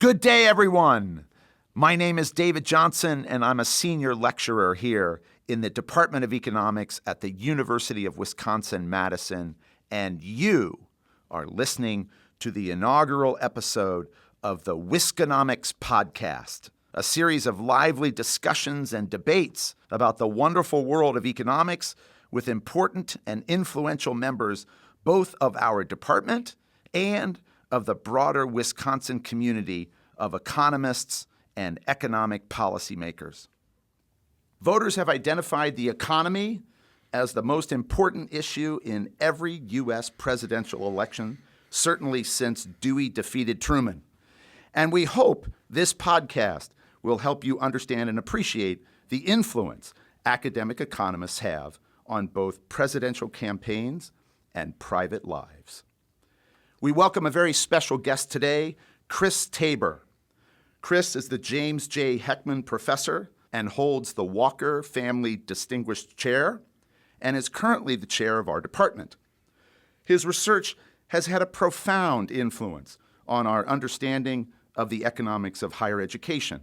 Good day, everyone. My name is David Johnson, and I'm a senior lecturer here in the Department of Economics at the University of Wisconsin-Madison, and you are listening to the inaugural episode of the Wisconomics podcast, a series of lively discussions and debates about the wonderful world of economics with important and influential members both of our department and of the broader Wisconsin community of economists and economic policymakers. Voters have identified the economy as the most important issue in every U.S. presidential election, certainly since Dewey defeated Truman. And we hope this podcast will help you understand and appreciate the influence academic economists have on both presidential campaigns and private lives. We welcome a very special guest today, Chris Tabor. Chris is the James J. Heckman Professor and holds the Walker Family Distinguished Chair and is currently the chair of our department. His research has had a profound influence on our understanding of the economics of higher education,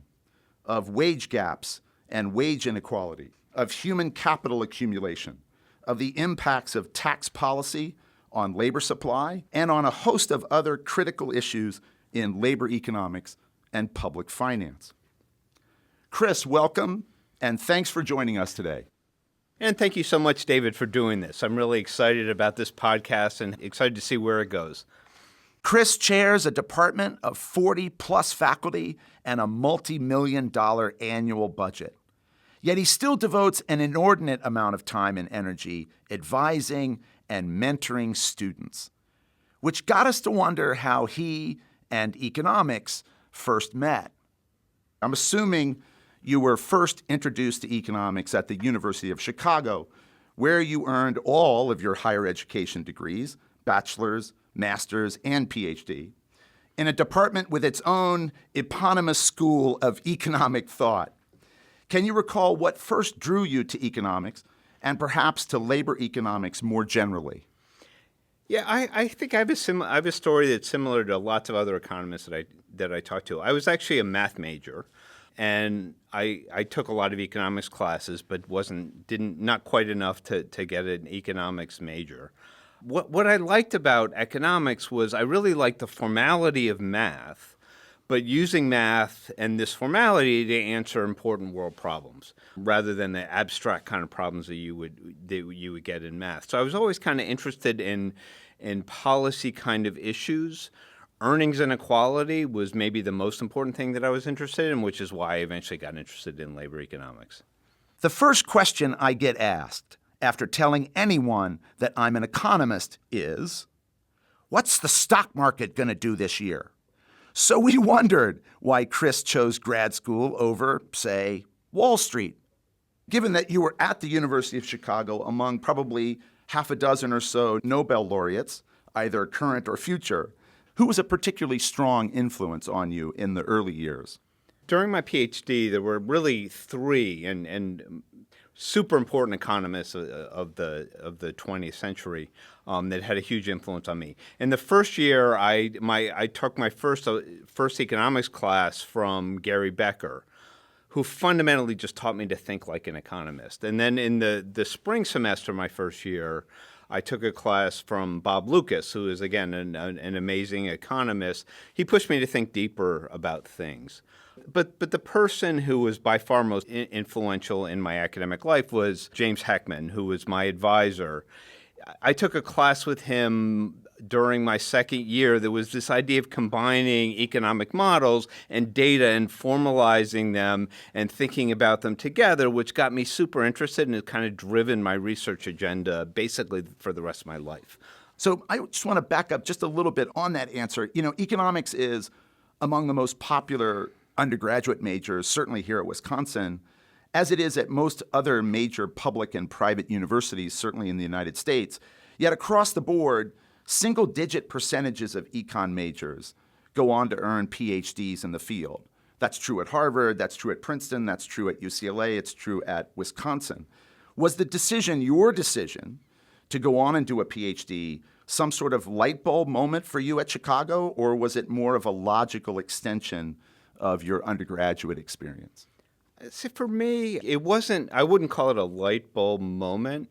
of wage gaps and wage inequality, of human capital accumulation, of the impacts of tax policy on labor supply, and on a host of other critical issues in labor economics and public finance. Chris, welcome, and thanks for joining us today. And thank you so much, David, for doing this. I'm really excited about this podcast and excited to see where it goes. Chris chairs a department of 40-plus faculty and a multi-million-dollar annual budget. Yet he still devotes an inordinate amount of time and energy advising and mentoring students, which got us to wonder how he and economics first met. I'm assuming you were first introduced to economics at the University of Chicago, where you earned all of your higher education degrees, bachelor's, master's, and PhD, in a department with its own eponymous school of economic thought. Can you recall what first drew you to economics and perhaps to labor economics more generally? Yeah, I think I have a story that's similar to lots of other economists that I talked to. I was actually a math major, and I took a lot of economics classes, but not quite enough to get an economics major. What I liked about economics was I really liked the formality of math, but using math and this formality to answer important world problems rather than the abstract kind of problems that you would get in math. So I was always kind of interested in policy kind of issues. Earnings inequality was maybe the most important thing that I was interested in, which is why I eventually got interested in labor economics. The first question I get asked after telling anyone that I'm an economist is, what's the stock market going to do this year? So we wondered why Chris chose grad school over, say, Wall Street. Given that you were at the University of Chicago among probably half a dozen or so Nobel laureates, either current or future, who was a particularly strong influence on you in the early years? During my PhD, there were really three and super important economists of the 20th century that had a huge influence on me. In the first year, I took my first economics class from Gary Becker, who fundamentally just taught me to think like an economist. And then in the spring semester, my first year, I took a class from Bob Lucas, who is, again, an amazing economist. He pushed me to think deeper about things. But the person who was by far most influential in my academic life was James Heckman, who was my advisor. I took a class with him during my second year. There was this idea of combining economic models and data and formalizing them and thinking about them together, which got me super interested and has kind of driven my research agenda basically for the rest of my life. So I just want to back up just a little bit on that answer. You know, economics is among the most popular undergraduate majors, certainly here at Wisconsin, as it is at most other major public and private universities, certainly in the United States. Yet across the board, single-digit percentages of econ majors go on to earn PhDs in the field. That's true at Harvard, that's true at Princeton, that's true at UCLA, it's true at Wisconsin. Was the decision, your decision, to go on and do a PhD some sort of light bulb moment for you at Chicago, or was it more of a logical extension of your undergraduate experience? See, for me, it wasn't, I wouldn't call it a light bulb moment.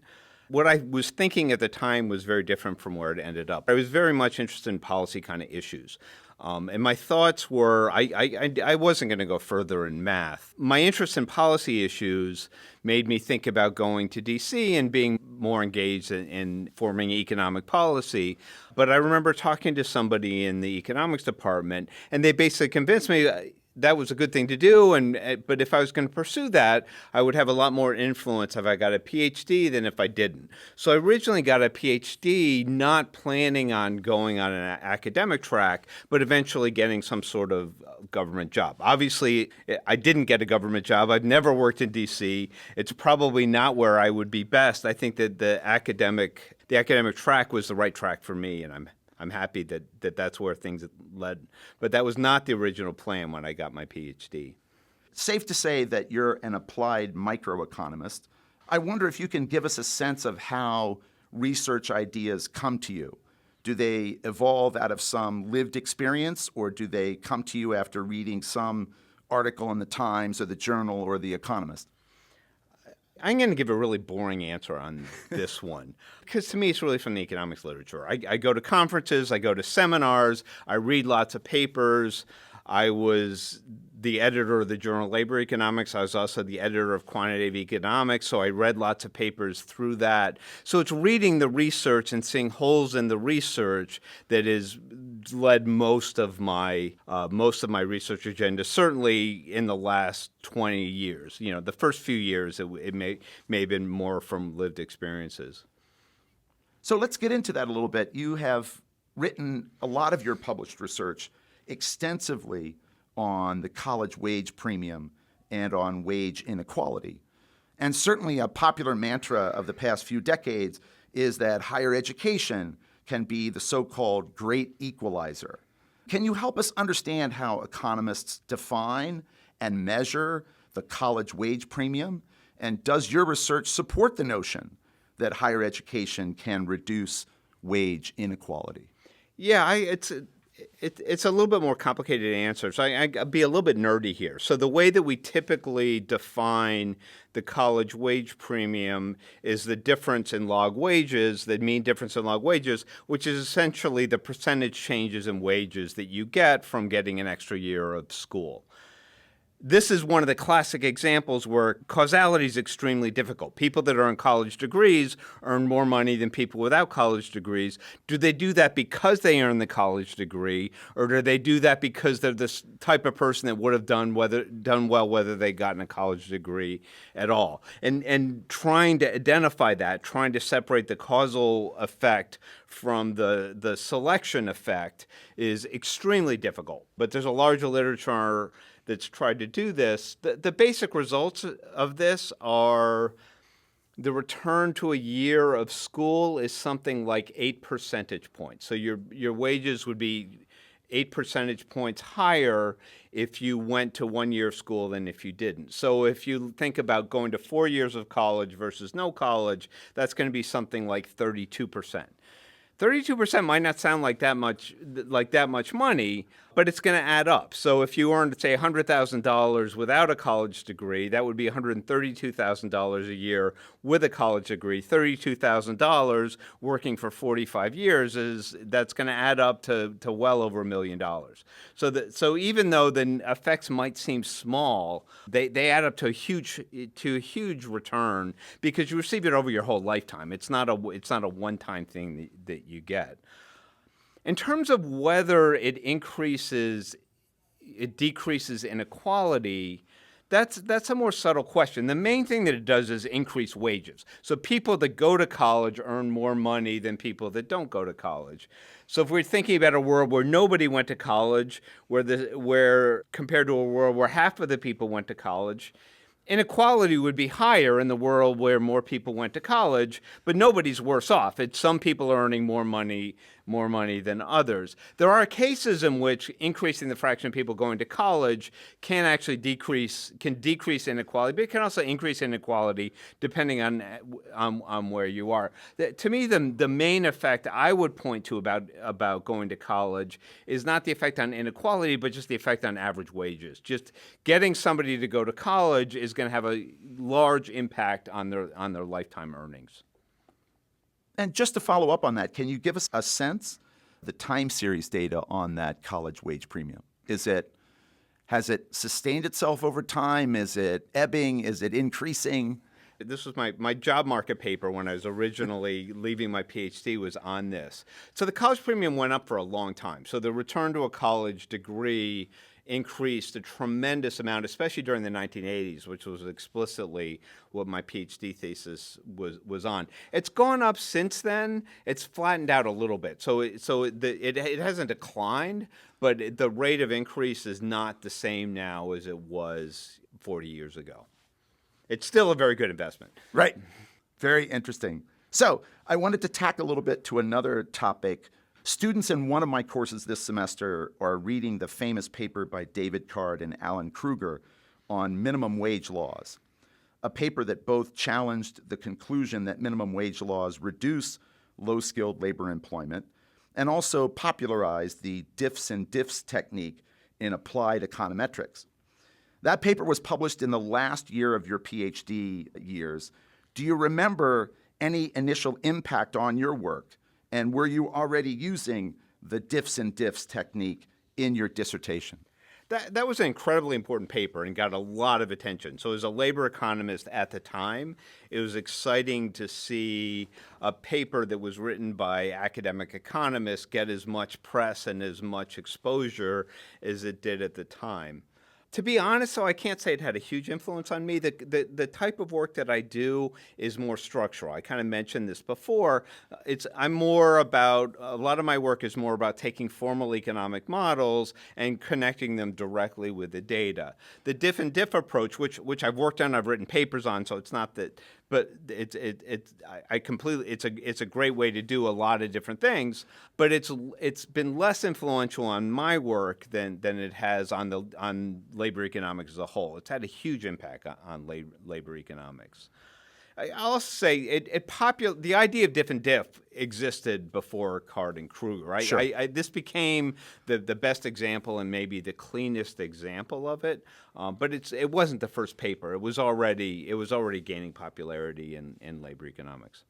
What I was thinking at the time was very different from where it ended up. I was very much interested in policy kind of issues. And my thoughts were, I wasn't going to go further in math. My interest in policy issues made me think about going to D.C. and being more engaged in forming economic policy. But I remember talking to somebody in the economics department, and they basically convinced me that was a good thing to do, but if I was going to pursue that, I would have a lot more influence if I got a PhD than if I didn't. So I originally got a PhD not planning on going on an academic track, but eventually getting some sort of government job. Obviously, I didn't get a government job. I've never worked in D.C. It's probably not where I would be best. I think that the academic track was the right track for me, and I'm happy that that's where things led. But that was not the original plan when I got my PhD. Safe to say that you're an applied microeconomist. I wonder if you can give us a sense of how research ideas come to you. Do they evolve out of some lived experience, or do they come to you after reading some article in the Times or the Journal or the Economist? I'm going to give a really boring answer on this one, because to me it's really from the economics literature. I go to conferences, I go to seminars, I read lots of papers. I was the editor of the Journal of Labor Economics. I was also the editor of Quantitative Economics, so I read lots of papers through that. So it's reading the research and seeing holes in the research that has led most of my research agenda, certainly in the last 20 years. You know, the first few years, it may have been more from lived experiences. So let's get into that a little bit. You have written a lot of your published research extensively on the college wage premium and on wage inequality. And certainly a popular mantra of the past few decades is that higher education can be the so-called great equalizer. Can you help us understand how economists define and measure the college wage premium? And does your research support the notion that higher education can reduce wage inequality? Yeah, it's a little bit more complicated to answer, so I'll be a little bit nerdy here. So the way that we typically define the college wage premium is the difference in log wages, the mean difference in log wages, which is essentially the percentage changes in wages that you get from getting an extra year of school. This is one of the classic examples where causality is extremely difficult. People that are on college degrees earn more money than people without college degrees. Do they do that because they earn the college degree, or do they do that because they're this type of person that would have done well whether they gotten a college degree at all? And trying to identify that, trying to separate the causal effect from the selection effect is extremely difficult. But there's a larger literature that's tried to do this. The basic results of this are the return to a year of school is something like 8 percentage points. So your wages would be 8 percentage points higher if you went to 1 year of school than if you didn't. So if you think about going to 4 years of college versus no college, that's going to be something like 32%. 32% might not sound like that much money, but it's going to add up. So if you earned, say, $100,000 without a college degree, that would be $132,000 a year with a college degree. $32,000 working for 45 years that's going to add up to well over $1 million. So even though the effects might seem small, they add up to a huge return because you receive it over your whole lifetime. It's not a one-time thing that you get. In terms of whether it decreases inequality, that's a more subtle question. The main thing that it does is increase wages. So people that go to college earn more money than people that don't go to college. So if we're thinking about a world where nobody went to college, where compared to a world where half of the people went to college, inequality would be higher in the world where more people went to college, but nobody's worse off. Some people are earning more money more money than others. There are cases in which increasing the fraction of people going to college can actually decrease inequality, but it can also increase inequality depending on where you are. To me, the main effect I would point to about going to college is not the effect on inequality, but just the effect on average wages. Just getting somebody to go to college is going to have a large impact on their lifetime earnings. And just to follow up on that, can you give us a sense, the time series data on that college wage premium? Has it sustained itself over time? Is it ebbing? Is it increasing? This was my job market paper when I was originally leaving my PhD was on this. So the college premium went up for a long time. So the return to a college degree increased a tremendous amount, especially during the 1980s, which was explicitly what my PhD thesis was on. It's gone up since then. It's flattened out a little bit. So it hasn't declined, but the rate of increase is not the same now as it was 40 years ago. It's still a very good investment. Right. Very interesting. So I wanted to tack a little bit to another topic. Students in one of my courses this semester are reading the famous paper by David Card and Alan Kruger on minimum wage laws, a paper that both challenged the conclusion that minimum wage laws reduce low-skilled labor employment and also popularized the diffs and diffs technique in applied econometrics. That paper was published in the last year of your PhD years. Do you remember any initial impact on your work? And were you already using the diffs and diffs technique in your dissertation? That was an incredibly important paper and got a lot of attention. So as a labor economist at the time, it was exciting to see a paper that was written by academic economists get as much press and as much exposure as it did at the time. To be honest, though, I can't say it had a huge influence on me. The type of work that I do is more structural. I kind of mentioned this before. A lot of my work is more about taking formal economic models and connecting them directly with the data. The diff and diff approach, which I've worked on, I've written papers on, so it's not that, but it's a great way to do a lot of different things. But it's been less influential on my work than it has on labor economics as a whole. It's had a huge impact on labor economics. I'll also say the idea of diff and diff existed before Card and Kruger. Right? Sure. This became the best example and maybe the cleanest example of it. But it wasn't the first paper. It was already gaining popularity in labor economics.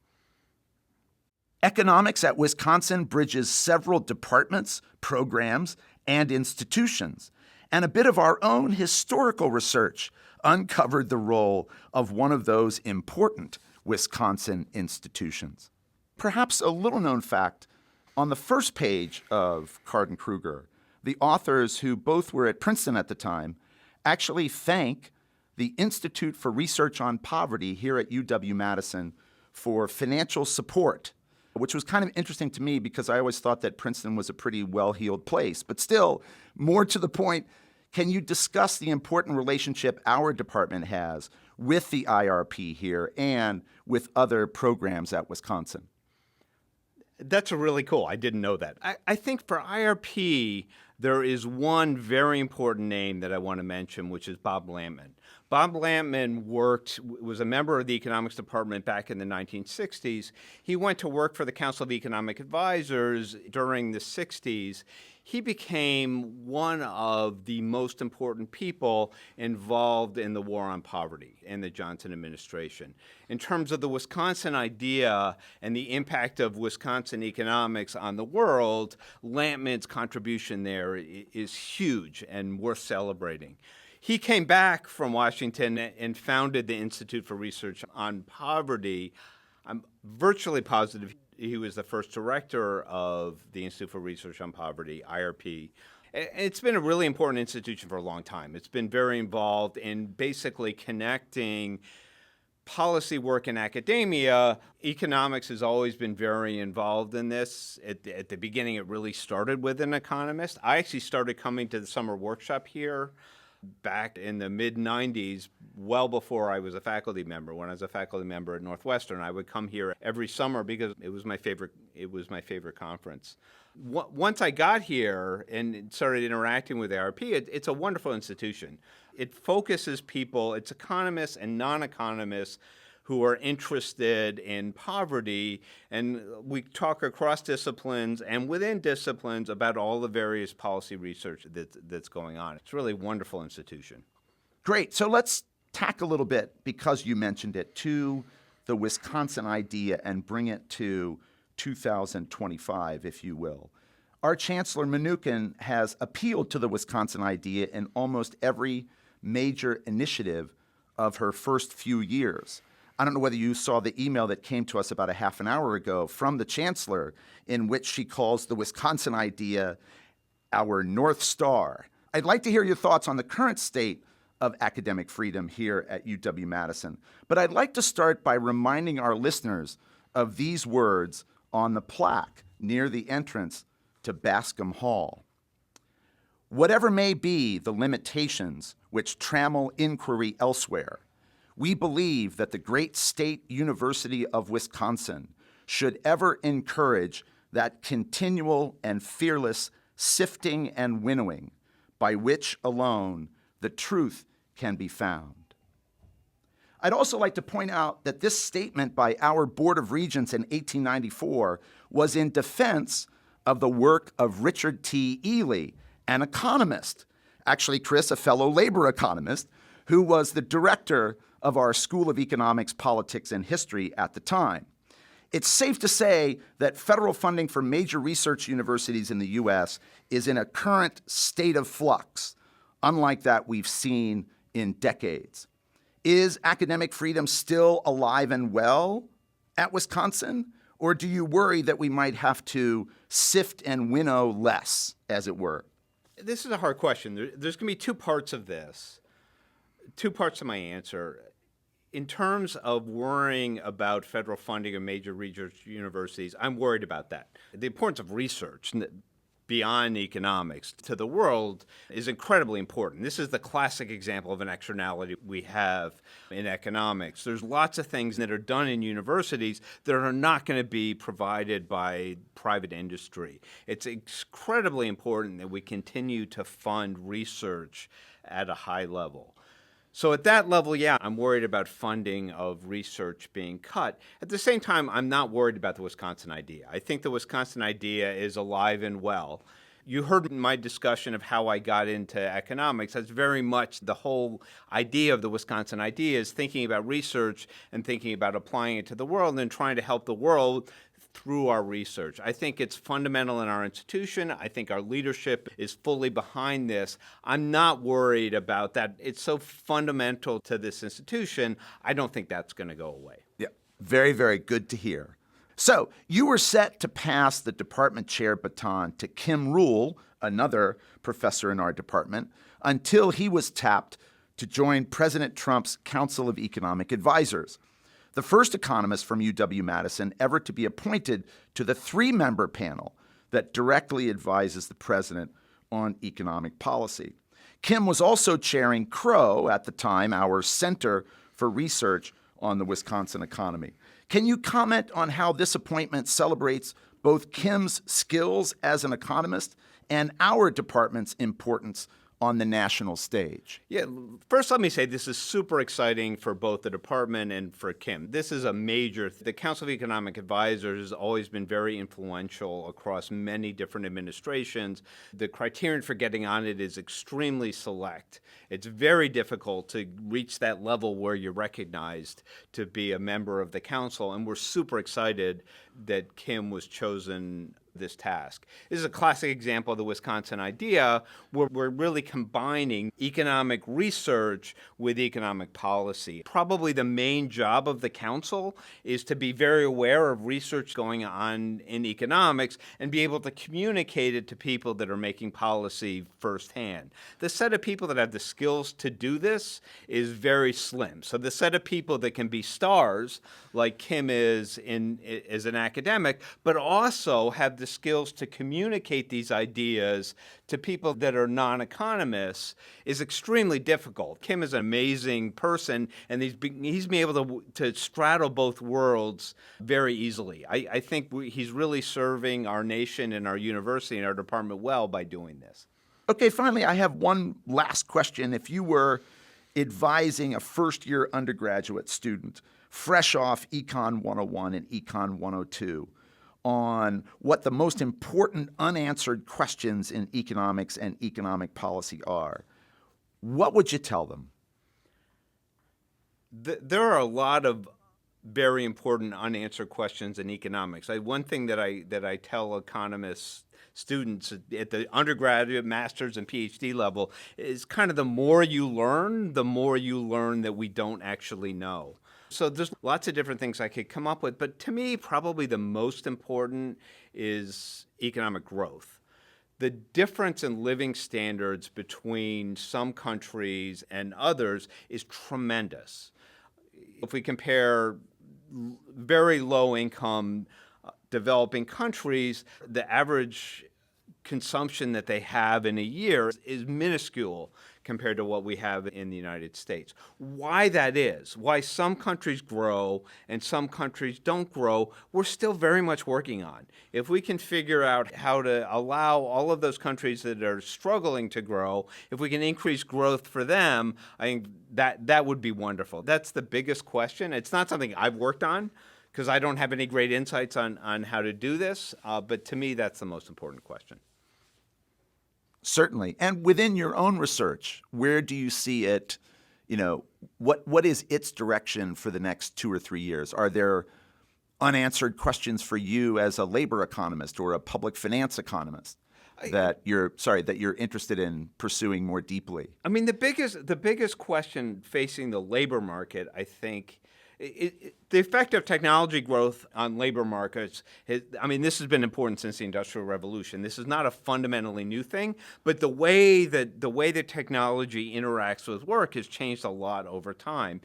Economics at Wisconsin bridges several departments, programs, and institutions. And a bit of our own historical research uncovered the role of one of those important Wisconsin institutions. Perhaps a little-known fact, on the first page of Card and Kruger, the authors, who both were at Princeton at the time, actually thank the Institute for Research on Poverty here at UW-Madison for financial support, which was kind of interesting to me because I always thought that Princeton was a pretty well-heeled place. But still, more to the point, can you discuss the important relationship our department has with the IRP here and with other programs at Wisconsin? That's really cool. I didn't know that. I think for IRP, there is one very important name that I want to mention, which is Bob Lampman. Bob Lampman was a member of the economics department back in the 1960s. He went to work for the Council of Economic Advisors during the 60s. He became one of the most important people involved in the war on poverty in the Johnson administration. In terms of the Wisconsin idea and the impact of Wisconsin economics on the world, Lampman's contribution there is huge and worth celebrating. He came back from Washington and founded the Institute for Research on Poverty. I'm virtually positive he was the first director of the Institute for Research on Poverty, IRP. It's been a really important institution for a long time. It's been very involved in basically connecting policy work in academia. Economics has always been very involved in this. At the beginning, it really started with an economist. I actually started coming to the summer workshop here back in the mid-90s, well before I was a faculty member. When I was a faculty member at Northwestern, I would come here every summer because it was my favorite conference. Once I got here and started interacting with ARP, it's a wonderful institution. It focuses people, it's economists and non-economists who are interested in poverty, and we talk across disciplines and within disciplines about all the various policy research that's going on. It's really a wonderful institution. Great. So let's tack a little bit, because you mentioned it, to the Wisconsin idea and bring it to 2025, if you will. Our Chancellor Mnuchin has appealed to the Wisconsin idea in almost every major initiative of her first few years. I don't know whether you saw the email that came to us about a half an hour ago from the Chancellor, in which she calls the Wisconsin idea our North Star. I'd like to hear your thoughts on the current state of academic freedom here at UW-Madison. But I'd like to start by reminding our listeners of these words on the plaque near the entrance to Bascom Hall. Whatever may be the limitations which trammel inquiry elsewhere, we believe that the great state University of Wisconsin should ever encourage that continual and fearless sifting and winnowing by which alone the truth can be found. I'd also like to point out that this statement by our Board of Regents in 1894 was in defense of the work of Richard T. Ely, an economist, actually, Chris, a fellow labor economist, who was the director of our School of Economics, Politics, and History at the time. It's safe to say that federal funding for major research universities in the U.S. is in a current state of flux, unlike that we've seen in decades. Is academic freedom still alive and well at Wisconsin? Or do you worry that we might have to sift and winnow less, as it were? This is a hard question. There's going to be two parts of this, two parts of my answer. In terms of worrying about federal funding of major research universities, I'm worried about that. The importance of research beyond economics to the world is incredibly important. This is the classic example of an externality we have in economics. There's lots of things that are done in universities that are not going to be provided by private industry. It's incredibly important that we continue to fund research at a high level. So at that level, yeah, I'm worried about funding of research being cut. At the same time, I'm not worried about the Wisconsin idea. I think the Wisconsin idea is alive and well. You heard my discussion of how I got into economics. That's very much the whole idea of the Wisconsin idea, is thinking about research and thinking about applying it to the world and trying to help the world through our research. I think it's fundamental in our institution. I think our leadership is fully behind this. I'm not worried about that. It's so fundamental to this institution. I don't think that's going to go away. Yeah, very, very good to hear. So you were set to pass the department chair baton to Kim Rule, another professor in our department, until he was tapped to join President Trump's Council of Economic Advisors, the first economist from UW-Madison ever to be appointed to the 3-member panel that directly advises the president on economic policy. Kim was also chairing CROW at the time, our Center for Research on the Wisconsin Economy. Can you comment on how this appointment celebrates both Kim's skills as an economist and our department's importance on the national stage? Yeah, first let me say this is super exciting for both the department and for Kim. This is a major, the Council of Economic Advisors has always been very influential across many different administrations. The criterion for getting on it is extremely select. It's very difficult to reach that level where you're recognized to be a member of the council, and we're super excited that Kim was chosen this task. This is a classic example of the Wisconsin idea, where we're really combining economic research with economic policy. Probably the main job of the council is to be very aware of research going on in economics and be able to communicate it to people that are making policy firsthand. The set of people that have the skills to do this is very slim. So the set of people that can be stars, like Kim is as an academic, but also have the the skills to communicate these ideas to people that are non-economists is extremely difficult. Kim is an amazing person, and he's been able to straddle both worlds very easily. I think he's really serving our nation and our university and our department well by doing this. Okay, finally, I have one last question. If you were advising a first-year undergraduate student fresh off Econ 101 and Econ 102 on what the most important unanswered questions in economics and economic policy are, what would you tell them? There are a lot of very important unanswered questions in economics. One thing that I tell economists, students at the undergraduate, master's, and PhD level is kind of the more you learn that we don't actually know. So there's lots of different things I could come up with, but to me, probably the most important is economic growth. The difference in living standards between some countries and others is tremendous. If we compare very low income developing countries, the average consumption that they have in a year is minuscule compared to what we have in the United States. Why that is, why some countries grow and some countries don't grow, we're still very much working on. If we can figure out how to allow all of those countries that are struggling to grow, if we can increase growth for them, I think that would be wonderful. That's the biggest question. It's not something I've worked on, because I don't have any great insights on how to do this, but to me, that's the most important question. Certainly. And within your own research, where do you see it, what is its direction for the next 2 or 3 years? Are there unanswered questions for you as a labor economist or a public finance economist that you're interested in pursuing more deeply? I mean, the biggest question facing the labor market, I think, the effect of technology growth on labor markets, this has been important since the Industrial Revolution. This is not a fundamentally new thing, but the way that technology interacts with work has changed a lot over time.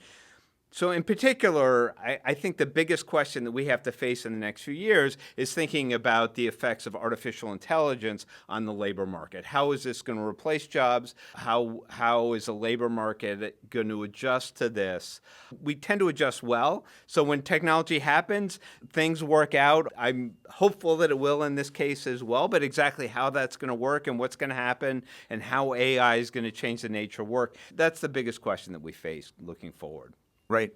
So in particular, I think the biggest question that we have to face in the next few years is thinking about the effects of artificial intelligence on the labor market. How is this going to replace jobs? How is the labor market going to adjust to this? We tend to adjust well. So when technology happens, things work out. I'm hopeful that it will in this case as well, but exactly how that's going to work and what's going to happen and how AI is going to change the nature of work, that's the biggest question that we face looking forward. Right.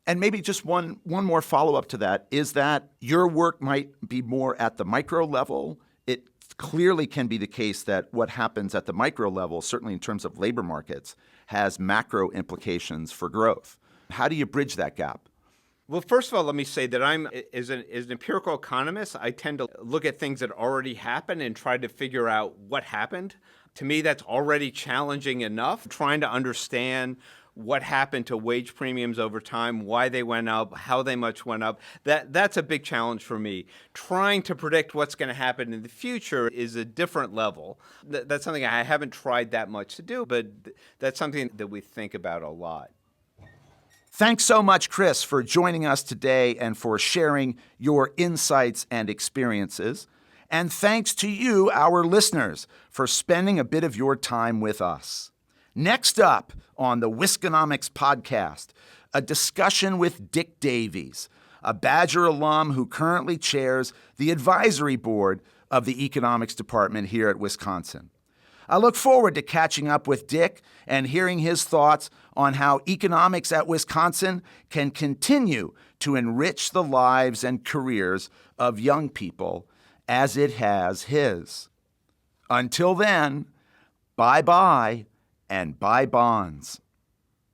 And maybe just one more follow-up to that is that your work might be more at the micro level. It clearly can be the case that what happens at the micro level, certainly in terms of labor markets, has macro implications for growth. How do you bridge that gap? Well, first of all, let me say that as an empirical economist, I tend to look at things that already happened and try to figure out what happened. To me, that's already challenging enough, trying to understand what happened to wage premiums over time, why they went up, how they much went up. That's a big challenge for me. Trying to predict what's going to happen in the future is a different level. That's something I haven't tried that much to do, but that's something that we think about a lot. Thanks so much, Chris, for joining us today and for sharing your insights and experiences. And thanks to you, our listeners, for spending a bit of your time with us. Next up on the Wisconomics podcast, a discussion with Dick Davies, a Badger alum who currently chairs the advisory board of the economics department here at Wisconsin. I look forward to catching up with Dick and hearing his thoughts on how economics at Wisconsin can continue to enrich the lives and careers of young people as it has his. Until then, bye-bye and buy bonds.